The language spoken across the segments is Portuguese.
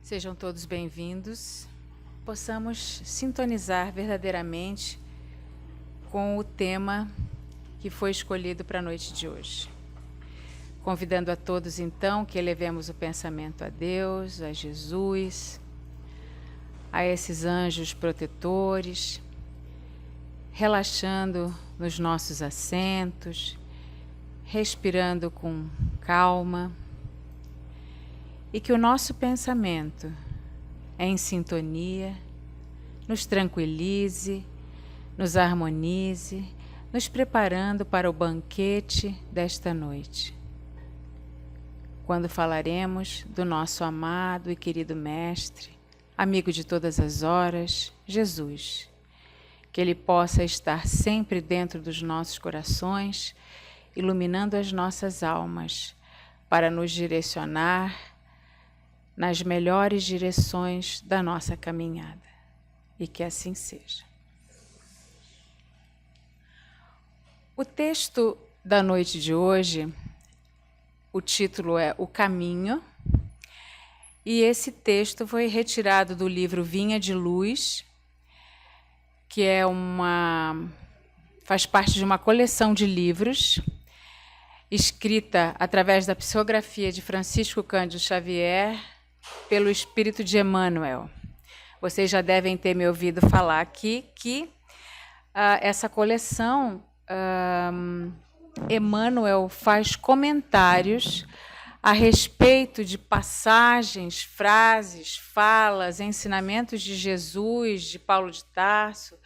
Sejam todos bem-vindos. Possamos sintonizar verdadeiramente com o tema que foi escolhido para a noite de hoje. Convidando a todos, então, que elevemos o pensamento a Deus, a Jesus, a esses anjos protetores, relaxando nos nossos assentos, respirando com calma, e que o nosso pensamento, em sintonia, nos tranquilize, nos harmonize, nos preparando para o banquete desta noite, quando falaremos do nosso amado e querido Mestre, amigo de todas as horas, Jesus, que Ele possa estar sempre dentro dos nossos corações, iluminando as nossas almas, para nos direcionar nas melhores direções da nossa caminhada. E que assim seja. O texto da noite de hoje, o título é O Caminho, e esse texto foi retirado do livro Vinha de Luz, que faz parte de uma coleção de livros escrita através da psicografia de Francisco Cândido Xavier pelo Espírito de Emmanuel. Vocês já devem ter me ouvido falar aqui que essa coleção, Emmanuel faz comentários a respeito de passagens, frases, falas, ensinamentos de Jesus, de Paulo de Tarso,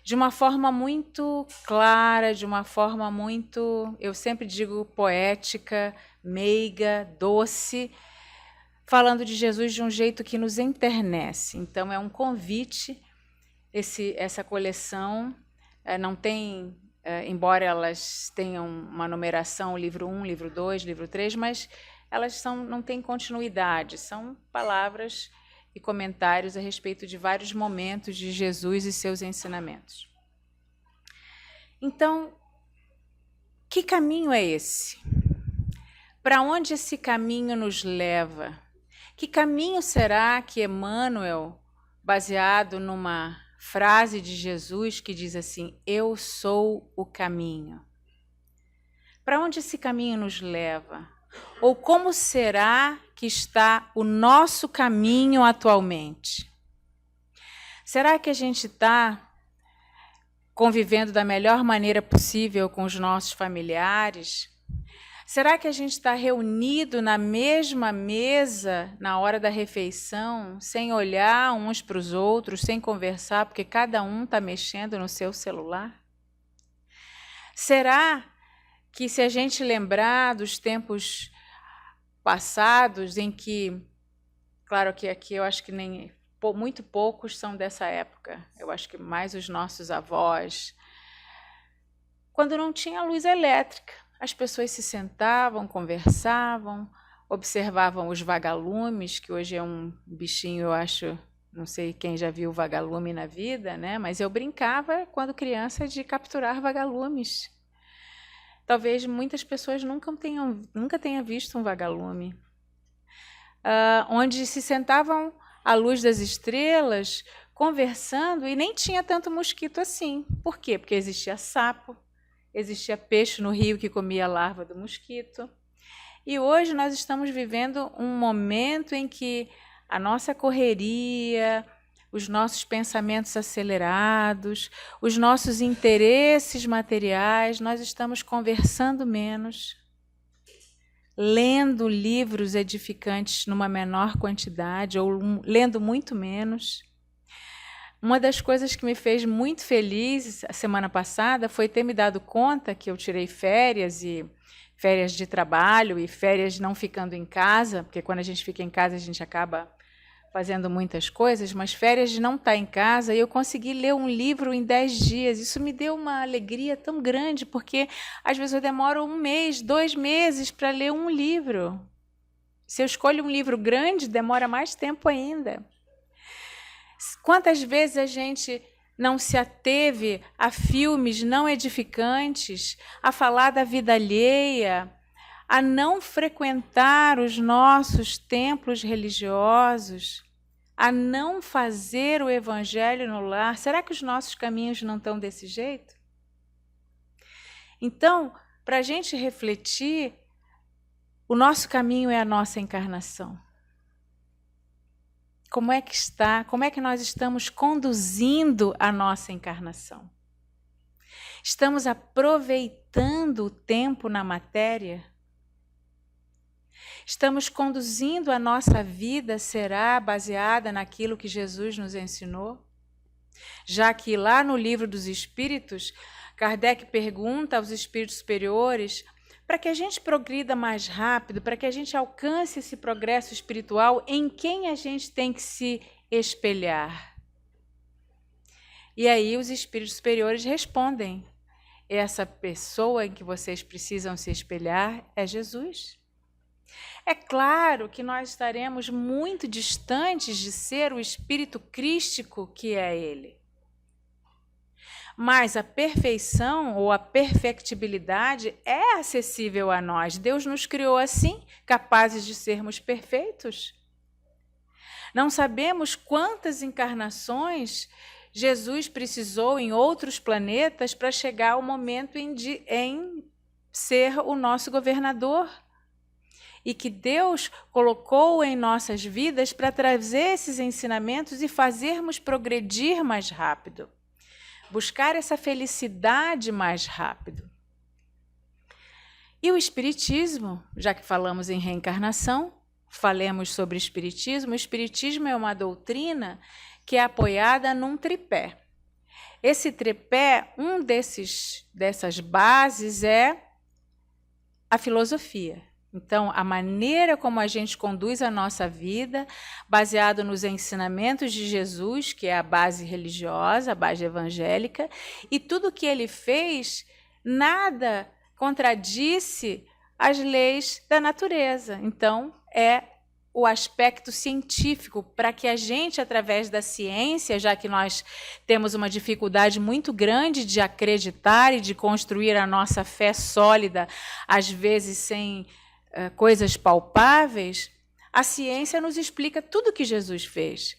de uma forma muito clara, de uma forma muito, eu sempre digo, poética, meiga, doce, falando de Jesus de um jeito que nos enternece. Então, é um convite, essa coleção não tem, embora elas tenham uma numeração, livro 1, livro 2, livro 3, mas elas não têm continuidade, são palavras e comentários a respeito de vários momentos de Jesus e seus ensinamentos. Então, que caminho é esse? Para onde esse caminho nos leva? Que caminho será que Emmanuel, baseado numa frase de Jesus que diz assim, eu sou o caminho? Para onde esse caminho nos leva? Ou como será que está o nosso caminho atualmente? Será que a gente está convivendo da melhor maneira possível com os nossos familiares? Será que a gente está reunido na mesma mesa na hora da refeição, sem olhar uns para os outros, sem conversar, porque cada um está mexendo no seu celular? Será que se a gente lembrar dos tempos passados em que, claro que aqui eu acho que muito poucos são dessa época, eu acho que mais os nossos avós, quando não tinha luz elétrica, as pessoas se sentavam, conversavam, observavam os vagalumes, que hoje é um bichinho, eu acho, não sei quem já viu vagalume na vida, né? Mas eu brincava, quando criança, de capturar vagalumes. Talvez muitas pessoas nunca tenham visto um vagalume. Onde se sentavam à luz das estrelas, conversando, e nem tinha tanto mosquito assim. Por quê? Porque existia sapo, existia peixe no rio que comia a larva do mosquito. E hoje nós estamos vivendo um momento em que a nossa correria, os nossos pensamentos acelerados, os nossos interesses materiais, nós estamos conversando menos, lendo livros edificantes numa menor quantidade ou lendo muito menos. Uma das coisas que me fez muito feliz a semana passada foi ter me dado conta que eu tirei férias, e férias de trabalho e férias não ficando em casa, porque quando a gente fica em casa a gente acaba fazendo muitas coisas, mas férias de não estar em casa, e eu consegui ler um livro em 10 dias. Isso me deu uma alegria tão grande, porque às vezes eu demoro 1 mês, 2 meses para ler um livro. Se eu escolho um livro grande, demora mais tempo ainda. Quantas vezes a gente não se ateve a filmes não edificantes, a falar da vida alheia, a não frequentar os nossos templos religiosos, a não fazer o evangelho no lar? Será que os nossos caminhos não estão desse jeito? Então, para a gente refletir, o nosso caminho é a nossa encarnação. Como é que está? Como é que nós estamos conduzindo a nossa encarnação? Estamos aproveitando o tempo na matéria? Estamos conduzindo a nossa vida, será baseada naquilo que Jesus nos ensinou? Já que lá no Livro dos Espíritos, Kardec pergunta aos espíritos superiores, para que a gente progrida mais rápido, para que a gente alcance esse progresso espiritual, em quem a gente tem que se espelhar? E aí os espíritos superiores respondem, essa pessoa em que vocês precisam se espelhar é Jesus. É claro que nós estaremos muito distantes de ser o espírito crístico que é ele. Mas a perfeição ou a perfectibilidade é acessível a nós. Deus nos criou assim, capazes de sermos perfeitos. Não sabemos quantas encarnações Jesus precisou em outros planetas para chegar ao momento em ser o nosso governador. E que Deus colocou em nossas vidas para trazer esses ensinamentos e fazermos progredir mais rápido. Buscar essa felicidade mais rápido. E o Espiritismo, já que falamos em reencarnação, falemos sobre Espiritismo. O Espiritismo é uma doutrina que é apoiada num tripé. Esse tripé, dessas bases é a filosofia. Então, a maneira como a gente conduz a nossa vida, baseado nos ensinamentos de Jesus, que é a base religiosa, a base evangélica, e tudo que ele fez, nada contradisse as leis da natureza. Então, é o aspecto científico, para que a gente, através da ciência, já que nós temos uma dificuldade muito grande de acreditar e de construir a nossa fé sólida, às vezes sem coisas palpáveis, a ciência nos explica tudo o que Jesus fez.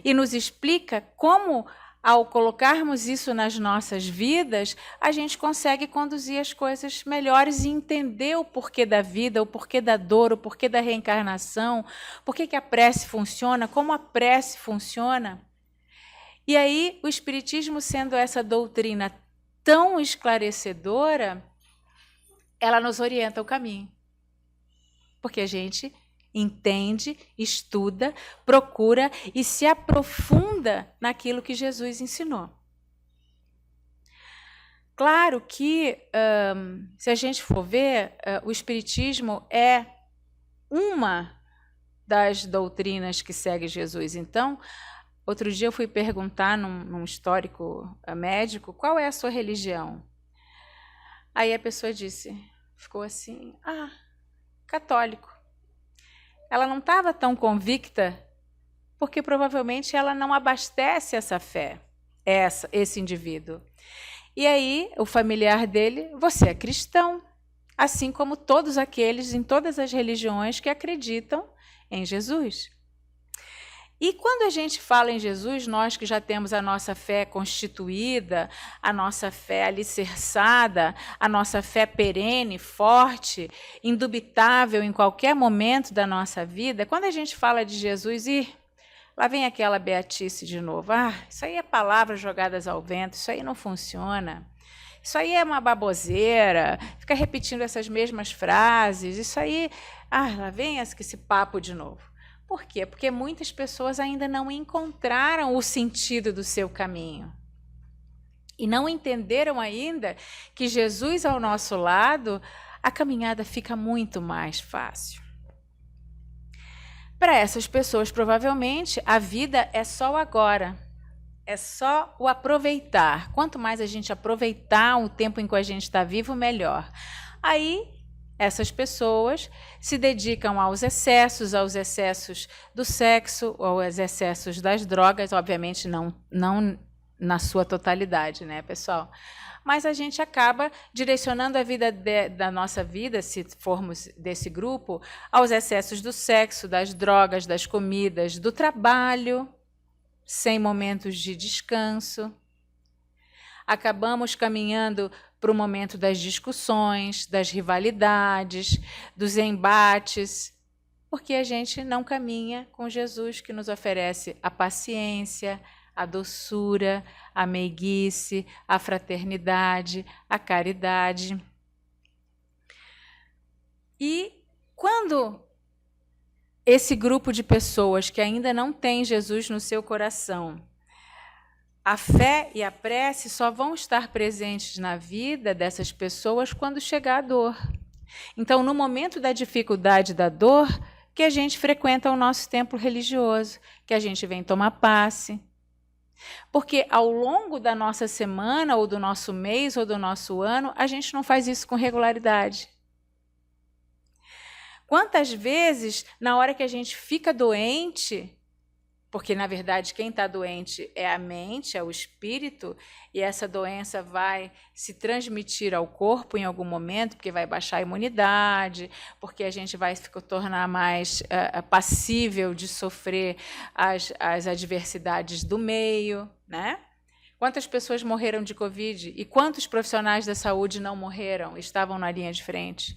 E nos explica como, ao colocarmos isso nas nossas vidas, a gente consegue conduzir as coisas melhores e entender o porquê da vida, o porquê da dor, o porquê da reencarnação, porquê que a prece funciona, como a prece funciona. E aí, o Espiritismo, sendo essa doutrina tão esclarecedora, ela nos orienta o caminho. Porque a gente entende, estuda, procura e se aprofunda naquilo que Jesus ensinou. Claro que, se a gente for ver, o Espiritismo é uma das doutrinas que segue Jesus. Então, outro dia eu fui perguntar num histórico médico, qual é a sua religião? Aí a pessoa ficou assim, católico. Ela não estava tão convicta, porque provavelmente ela não abastece essa fé, esse indivíduo. E aí, o familiar dele, você é cristão, assim como todos aqueles em todas as religiões que acreditam em Jesus. E quando a gente fala em Jesus, nós que já temos a nossa fé constituída, a nossa fé alicerçada, a nossa fé perene, forte, indubitável em qualquer momento da nossa vida, quando a gente fala de Jesus, lá vem aquela beatice de novo. Isso aí é palavras jogadas ao vento, isso aí não funciona. Isso aí é uma baboseira, fica repetindo essas mesmas frases, isso aí, lá vem esse papo de novo. Por quê? Porque muitas pessoas ainda não encontraram o sentido do seu caminho. E não entenderam ainda que Jesus ao nosso lado, a caminhada fica muito mais fácil. Para essas pessoas, provavelmente, a vida é só o agora. É só o aproveitar. Quanto mais a gente aproveitar o tempo em que a gente está vivo, melhor. Aí, essas pessoas se dedicam aos excessos do sexo, aos excessos das drogas, obviamente não na sua totalidade, né, pessoal? mas a gente acaba direcionando a vida da nossa vida, se formos desse grupo, aos excessos do sexo, das drogas, das comidas, do trabalho, sem momentos de descanso. Acabamos caminhando para o momento das discussões, das rivalidades, dos embates, porque a gente não caminha com Jesus, que nos oferece a paciência, a doçura, a meiguice, a fraternidade, a caridade. E quando esse grupo de pessoas que ainda não tem Jesus no seu coração, a fé e a prece só vão estar presentes na vida dessas pessoas quando chegar a dor. Então, no momento da dificuldade da dor, que a gente frequenta o nosso templo religioso, que a gente vem tomar passe. Porque ao longo da nossa semana, ou do nosso mês, ou do nosso ano, a gente não faz isso com regularidade. Quantas vezes, na hora que a gente fica doente, porque, na verdade, quem está doente é a mente, é o espírito, e essa doença vai se transmitir ao corpo em algum momento, porque vai baixar a imunidade, porque a gente vai se tornar mais passível de sofrer as adversidades do meio, né? Quantas pessoas morreram de Covid e quantos profissionais da saúde não morreram, estavam na linha de frente?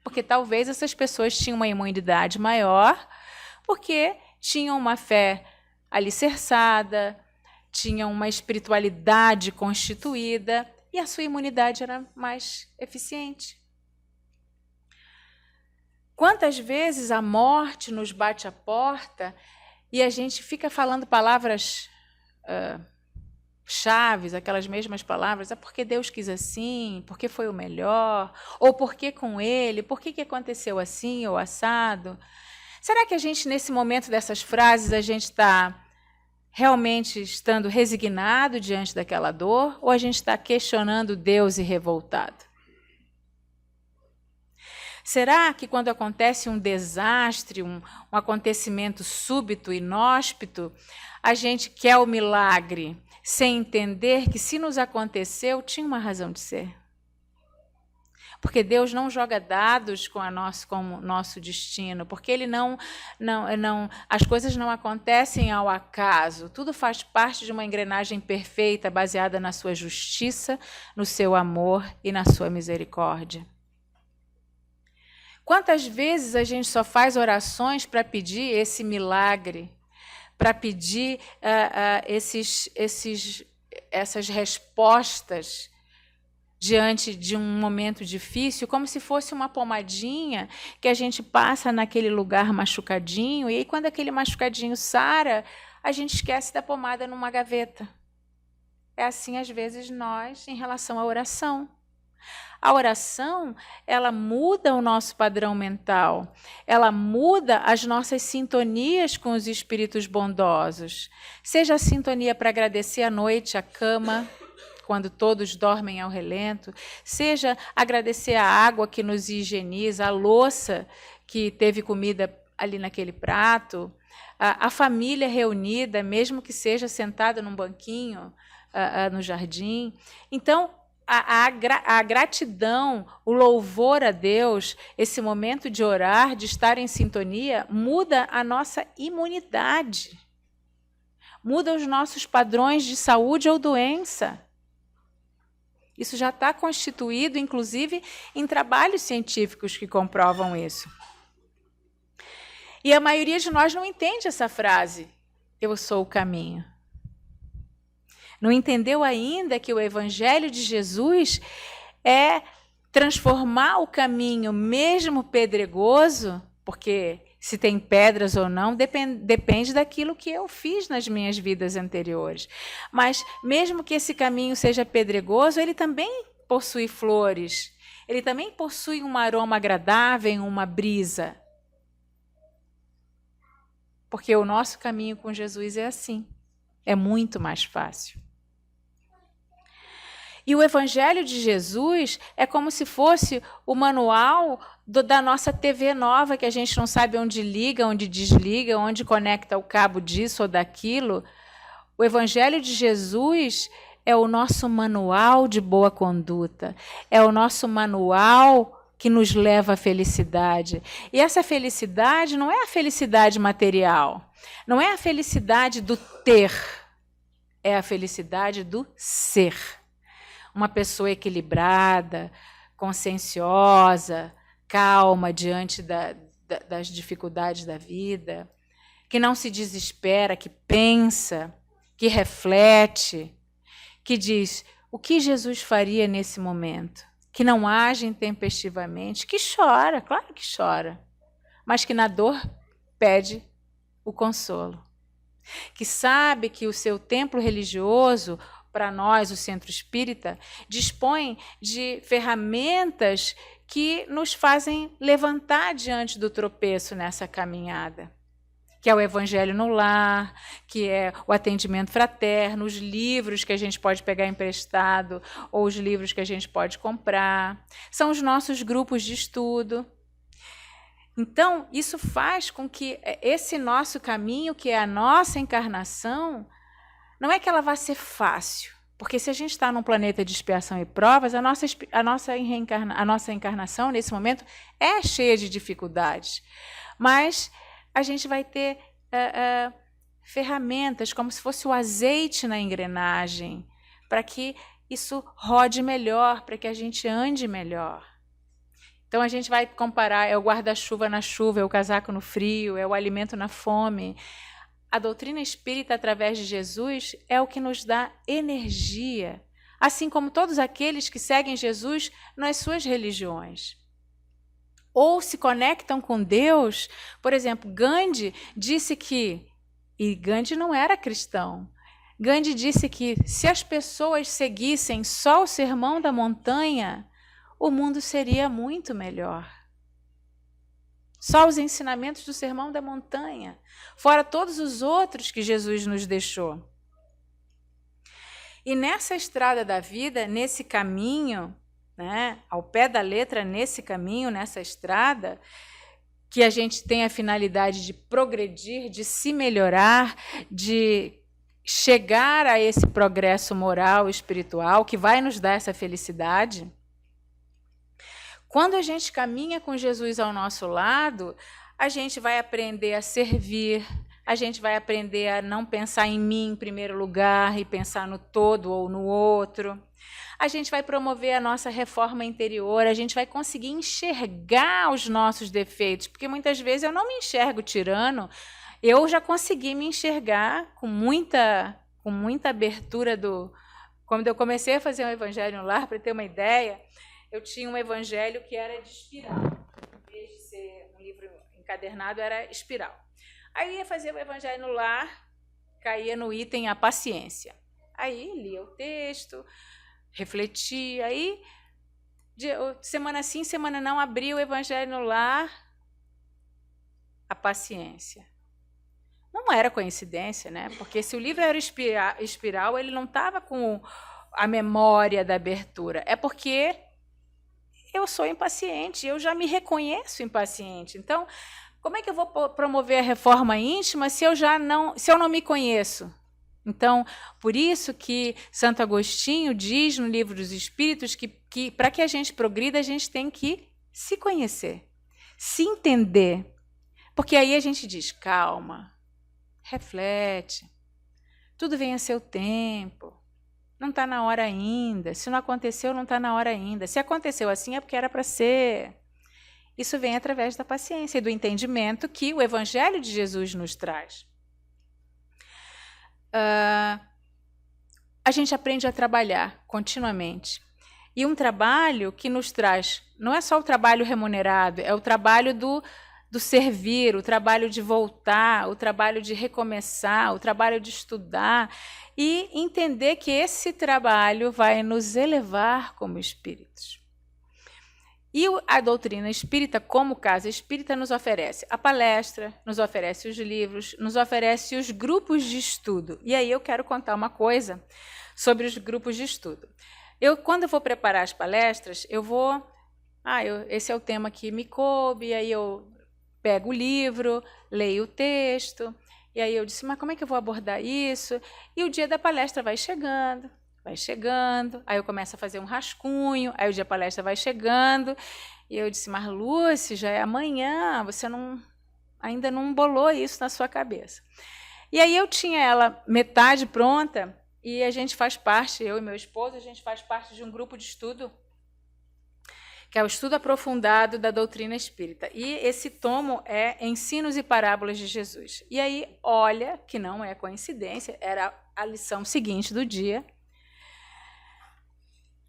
Porque talvez essas pessoas tinham uma imunidade maior, porque tinham uma fé alicerçada, tinham uma espiritualidade constituída e a sua imunidade era mais eficiente. Quantas vezes a morte nos bate à porta e a gente fica falando palavras chaves, aquelas mesmas palavras, é porque Deus quis assim, porque foi o melhor, ou porque com ele, por que aconteceu assim ou assado? Será que a gente, nesse momento dessas frases, a gente está realmente estando resignado diante daquela dor, ou a gente está questionando Deus e revoltado? Será que quando acontece um desastre, um acontecimento súbito, inóspito, a gente quer o milagre, sem entender que se nos aconteceu, tinha uma razão de ser? Porque Deus não joga dados com o nosso destino, porque Ele as coisas não acontecem ao acaso, tudo faz parte de uma engrenagem perfeita, baseada na sua justiça, no seu amor e na sua misericórdia. Quantas vezes a gente só faz orações para pedir esse milagre, para pedir essas respostas diante de um momento difícil, como se fosse uma pomadinha que a gente passa naquele lugar machucadinho, e aí quando aquele machucadinho sara, a gente esquece da pomada numa gaveta. É assim, às vezes, nós, em relação à oração. A oração, ela muda o nosso padrão mental, ela muda as nossas sintonias com os espíritos bondosos. Seja a sintonia para agradecer à noite, a cama, quando todos dormem ao relento, seja agradecer a água que nos higieniza, a louça que teve comida ali naquele prato, a família reunida, mesmo que seja sentada num banquinho no jardim. Então, a gratidão, o louvor a Deus, esse momento de orar, de estar em sintonia, muda a nossa imunidade, muda os nossos padrões de saúde ou doença. Isso já está constituído, inclusive, em trabalhos científicos que comprovam isso. E a maioria de nós não entende essa frase, eu sou o caminho. Não entendeu ainda que o Evangelho de Jesus é transformar o caminho, mesmo pedregoso, porque se tem pedras ou não, depende daquilo que eu fiz nas minhas vidas anteriores. Mas mesmo que esse caminho seja pedregoso, ele também possui flores, ele também possui um aroma agradável, uma brisa. Porque o nosso caminho com Jesus é assim, é muito mais fácil. E o Evangelho de Jesus é como se fosse o manual da nossa TV nova, que a gente não sabe onde liga, onde desliga, onde conecta o cabo disso ou daquilo. O Evangelho de Jesus é o nosso manual de boa conduta, é o nosso manual que nos leva à felicidade. E essa felicidade não é a felicidade material, não é a felicidade do ter, é a felicidade do ser. Uma pessoa equilibrada, conscienciosa, calma diante das dificuldades da vida, que não se desespera, que pensa, que reflete, que diz o que Jesus faria nesse momento, que não age intempestivamente, que chora, claro que chora, mas que na dor pede o consolo, que sabe que o seu templo religioso, para nós, o Centro Espírita, dispõe de ferramentas que nos fazem levantar diante do tropeço nessa caminhada, que é o Evangelho no Lar, que é o atendimento fraterno, os livros que a gente pode pegar emprestado ou os livros que a gente pode comprar, são os nossos grupos de estudo. Então, isso faz com que esse nosso caminho, que é a nossa encarnação, não é que ela vá ser fácil, porque se a gente está num planeta de expiação e provas, a nossa encarnação, nesse momento, é cheia de dificuldades. Mas a gente vai ter ferramentas, como se fosse o azeite na engrenagem, para que isso rode melhor, para que a gente ande melhor. Então, a gente vai comparar, é o guarda-chuva na chuva, é o casaco no frio, é o alimento na fome. A doutrina espírita, através de Jesus, é o que nos dá energia, assim como todos aqueles que seguem Jesus nas suas religiões. Ou se conectam com Deus. Por exemplo, Gandhi disse que, e Gandhi não era cristão, Gandhi disse que se as pessoas seguissem só o Sermão da Montanha, o mundo seria muito melhor. Só os ensinamentos do Sermão da Montanha, fora todos os outros que Jesus nos deixou. E nessa estrada da vida, nesse caminho, né, ao pé da letra, nesse caminho, nessa estrada, que a gente tem a finalidade de progredir, de se melhorar, de chegar a esse progresso moral e espiritual que vai nos dar essa felicidade. Quando a gente caminha com Jesus ao nosso lado, a gente vai aprender a servir, a gente vai aprender a não pensar em mim em primeiro lugar e pensar no todo ou no outro. A gente vai promover a nossa reforma interior, a gente vai conseguir enxergar os nossos defeitos, porque muitas vezes eu não me enxergo tirano, eu já consegui me enxergar com muita abertura Quando eu comecei a fazer um Evangelho no Lar, para ter uma ideia, eu tinha um evangelho que era de espiral. Em vez de ser um livro encadernado, era espiral. Aí ia fazer o Evangelho no Lar, caía no item a paciência. Aí lia o texto, refletia, aí semana sim, semana não, abria o Evangelho no Lar, a paciência. Não era coincidência, né? Porque se o livro era espiral, ele não estava com a memória da abertura. É porque eu sou impaciente, eu já me reconheço impaciente. Então, como é que eu vou promover a reforma íntima se eu não me conheço? Então, por isso que Santo Agostinho diz no Livro dos Espíritos que para que a gente progrida, a gente tem que se conhecer, se entender. Porque aí a gente diz, calma, reflete, tudo vem a seu tempo. Não está na hora ainda. Se não aconteceu, não está na hora ainda. Se aconteceu assim, é porque era para ser. Isso vem através da paciência e do entendimento que o Evangelho de Jesus nos traz. A gente aprende a trabalhar continuamente. E um trabalho que nos traz, não é só o trabalho remunerado, é o trabalho do servir, o trabalho de voltar, o trabalho de recomeçar, o trabalho de estudar e entender que esse trabalho vai nos elevar como espíritos. E a doutrina espírita, como casa espírita, nos oferece a palestra, nos oferece os livros, nos oferece os grupos de estudo. E aí eu quero contar uma coisa sobre os grupos de estudo. Quando eu vou preparar as palestras, esse é o tema que me coube, aí eu pego o livro, leio o texto, e aí eu disse, mas como é que eu vou abordar isso? E o dia da palestra vai chegando, vai chegando, aí eu começo a fazer um rascunho, aí o dia da palestra vai chegando, e eu disse, mas Lúcia, já é amanhã, você ainda não bolou isso na sua cabeça. E aí eu tinha ela metade pronta, e a gente faz parte, eu e meu esposo, a gente faz parte de um grupo de estudo, que é o estudo aprofundado da doutrina espírita. E esse tomo é Ensinos e Parábolas de Jesus. E aí, olha, que não é coincidência, era a lição seguinte do dia,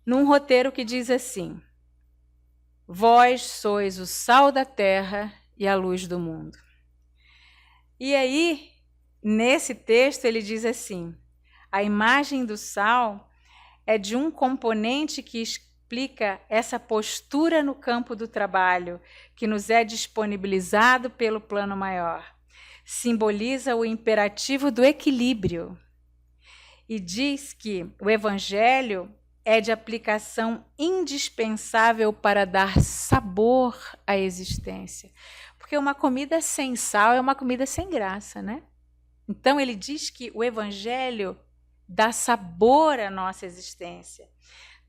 num roteiro que diz assim, vós sois o sal da terra e a luz do mundo. E aí, nesse texto, ele diz assim, a imagem do sal é de um componente que explica essa postura no campo do trabalho, que nos é disponibilizado pelo plano maior. Simboliza o imperativo do equilíbrio. E diz que o Evangelho é de aplicação indispensável para dar sabor à existência. Porque uma comida sem sal é uma comida sem graça, né? Então ele diz que o Evangelho dá sabor à nossa existência,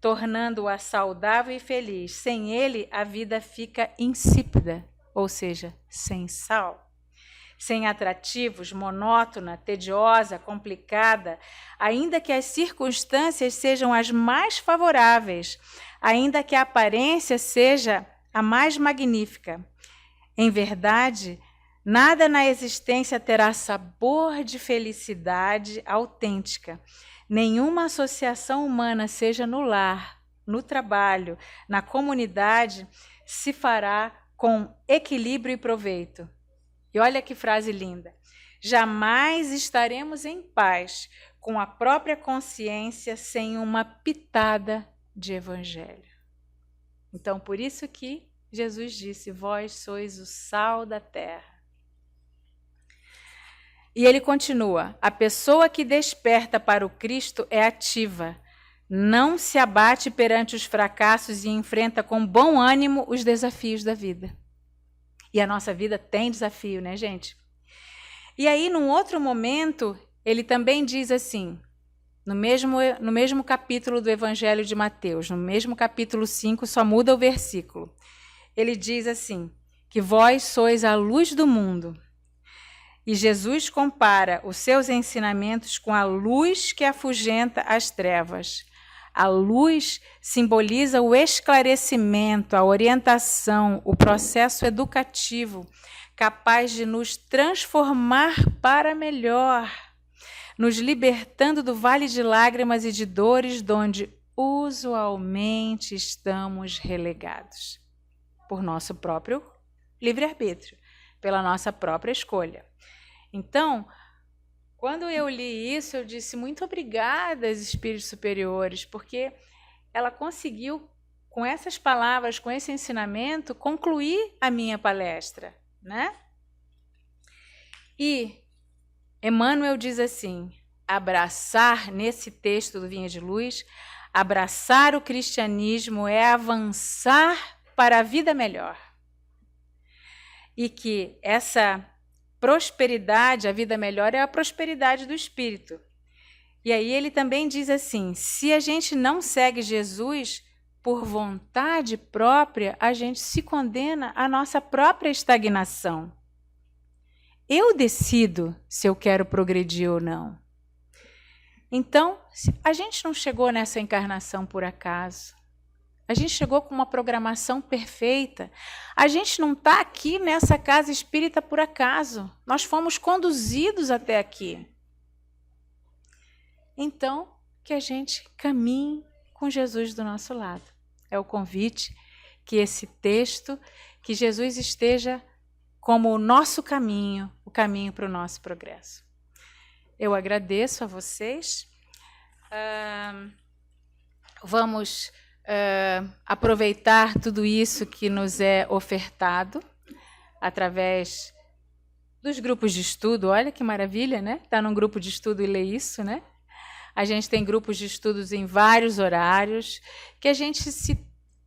tornando-a saudável e feliz. Sem ele, a vida fica insípida, ou seja, sem sal. Sem atrativos, monótona, tediosa, complicada, ainda que as circunstâncias sejam as mais favoráveis, ainda que a aparência seja a mais magnífica. Em verdade, nada na existência terá sabor de felicidade autêntica. Nenhuma associação humana, seja no lar, no trabalho, na comunidade, se fará com equilíbrio e proveito. E olha que frase linda. Jamais estaremos em paz com a própria consciência sem uma pitada de evangelho. Então, por isso que Jesus disse, vós sois o sal da terra. E ele continua, a pessoa que desperta para o Cristo é ativa, não se abate perante os fracassos e enfrenta com bom ânimo os desafios da vida. E a nossa vida tem desafio, né, gente? E aí, num outro momento, ele também diz assim, no mesmo capítulo do Evangelho de Mateus, no mesmo capítulo 5, só muda o versículo. Ele diz assim, que vós sois a luz do mundo. E Jesus compara os seus ensinamentos com a luz que afugenta as trevas. A luz simboliza o esclarecimento, a orientação, o processo educativo, capaz de nos transformar para melhor, nos libertando do vale de lágrimas e de dores, donde usualmente estamos relegados, por nosso próprio livre-arbítrio, pela nossa própria escolha. Então, quando eu li isso, eu disse muito obrigada aos espíritos superiores, porque ela conseguiu, com essas palavras, com esse ensinamento, concluir a minha palestra, né? E Emmanuel diz assim, abraçar, nesse texto do Vinha de Luz, abraçar o cristianismo é avançar para a vida melhor. E que essa prosperidade, a vida melhor, é a prosperidade do espírito. E aí ele também diz assim, se a gente não segue Jesus por vontade própria, a gente se condena à nossa própria estagnação. Eu decido se eu quero progredir ou não. Então, a gente não chegou nessa encarnação por acaso. A gente chegou com uma programação perfeita. A gente não está aqui nessa casa espírita por acaso. Nós fomos conduzidos até aqui. Então, que a gente caminhe com Jesus do nosso lado. É o convite que esse texto, que Jesus esteja como o nosso caminho, o caminho para o nosso progresso. Eu agradeço a vocês. Vamos aproveitar tudo isso que nos é ofertado através dos grupos de estudo. Olha que maravilha, né? Estar num grupo de estudo e ler isso, né? A gente tem grupos de estudos em vários horários, que a gente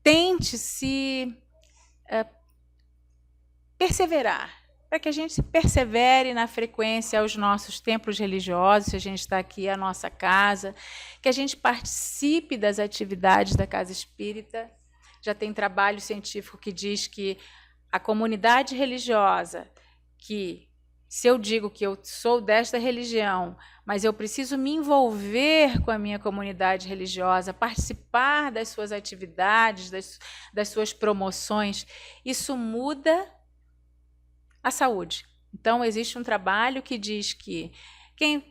tente perseverar, para que a gente persevere na frequência aos nossos templos religiosos, se a gente está aqui, a nossa casa, que a gente participe das atividades da Casa Espírita. Já tem trabalho científico que diz que a comunidade religiosa, que se eu digo que eu sou desta religião, mas eu preciso me envolver com a minha comunidade religiosa, participar das suas atividades, das suas promoções, isso muda a saúde. Então, existe um trabalho que diz que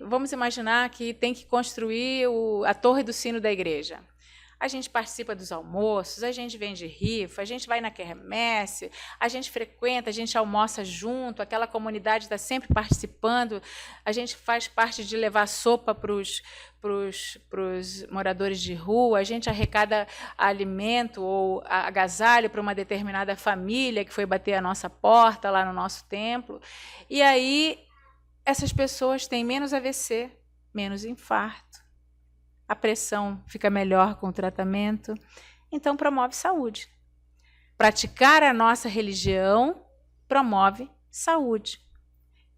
vamos imaginar que tem que construir a torre do sino da igreja. A gente participa dos almoços, a gente vende rifa, a gente vai na quermesse, a gente frequenta, a gente almoça junto, aquela comunidade está sempre participando, a gente faz parte de levar sopa para os moradores de rua, a gente arrecada alimento ou agasalho para uma determinada família que foi bater a nossa porta lá no nosso templo. E aí essas pessoas têm menos AVC, menos infarto. A pressão fica melhor com o tratamento, então promove saúde. Praticar a nossa religião promove saúde.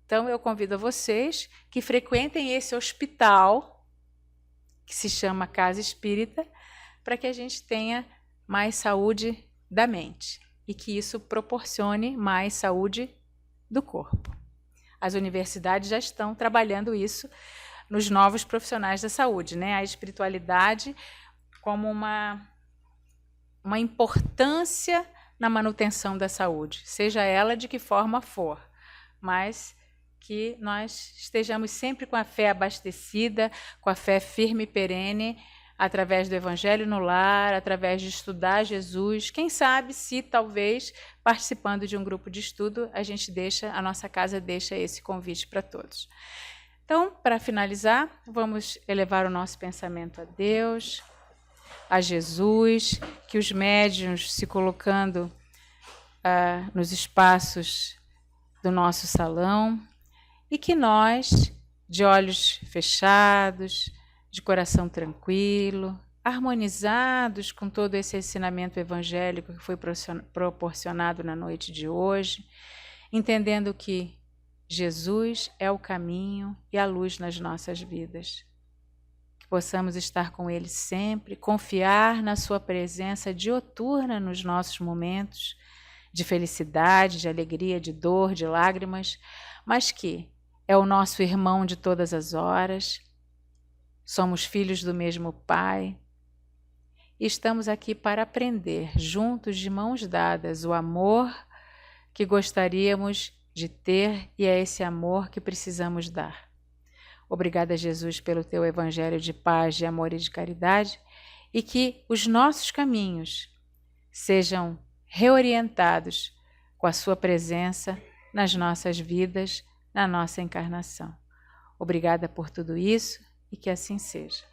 Então eu convido a vocês que frequentem esse hospital, que se chama Casa Espírita, para que a gente tenha mais saúde da mente e que isso proporcione mais saúde do corpo. As universidades já estão trabalhando isso nos novos profissionais da saúde, né? A espiritualidade como uma importância na manutenção da saúde, seja ela de que forma for, mas que nós estejamos sempre com a fé abastecida, com a fé firme e perene, através do Evangelho no lar, através de estudar Jesus, quem sabe se talvez participando de um grupo de estudo a nossa casa deixa esse convite para todos. Então, para finalizar, vamos elevar o nosso pensamento a Deus, a Jesus, que os médiuns se colocando nos espaços do nosso salão e que nós, de olhos fechados, de coração tranquilo, harmonizados com todo esse ensinamento evangélico que foi proporcionado na noite de hoje, entendendo que Jesus é o caminho e a luz nas nossas vidas. Que possamos estar com Ele sempre, confiar na sua presença dioturna nos nossos momentos de felicidade, de alegria, de dor, de lágrimas, mas que é o nosso irmão de todas as horas, somos filhos do mesmo Pai e estamos aqui para aprender, juntos, de mãos dadas, o amor que gostaríamos de ter e é esse amor que precisamos dar. Obrigada, Jesus, pelo teu evangelho de paz, de amor e de caridade e que os nossos caminhos sejam reorientados com a sua presença nas nossas vidas, na nossa encarnação. Obrigada por tudo isso e que assim seja.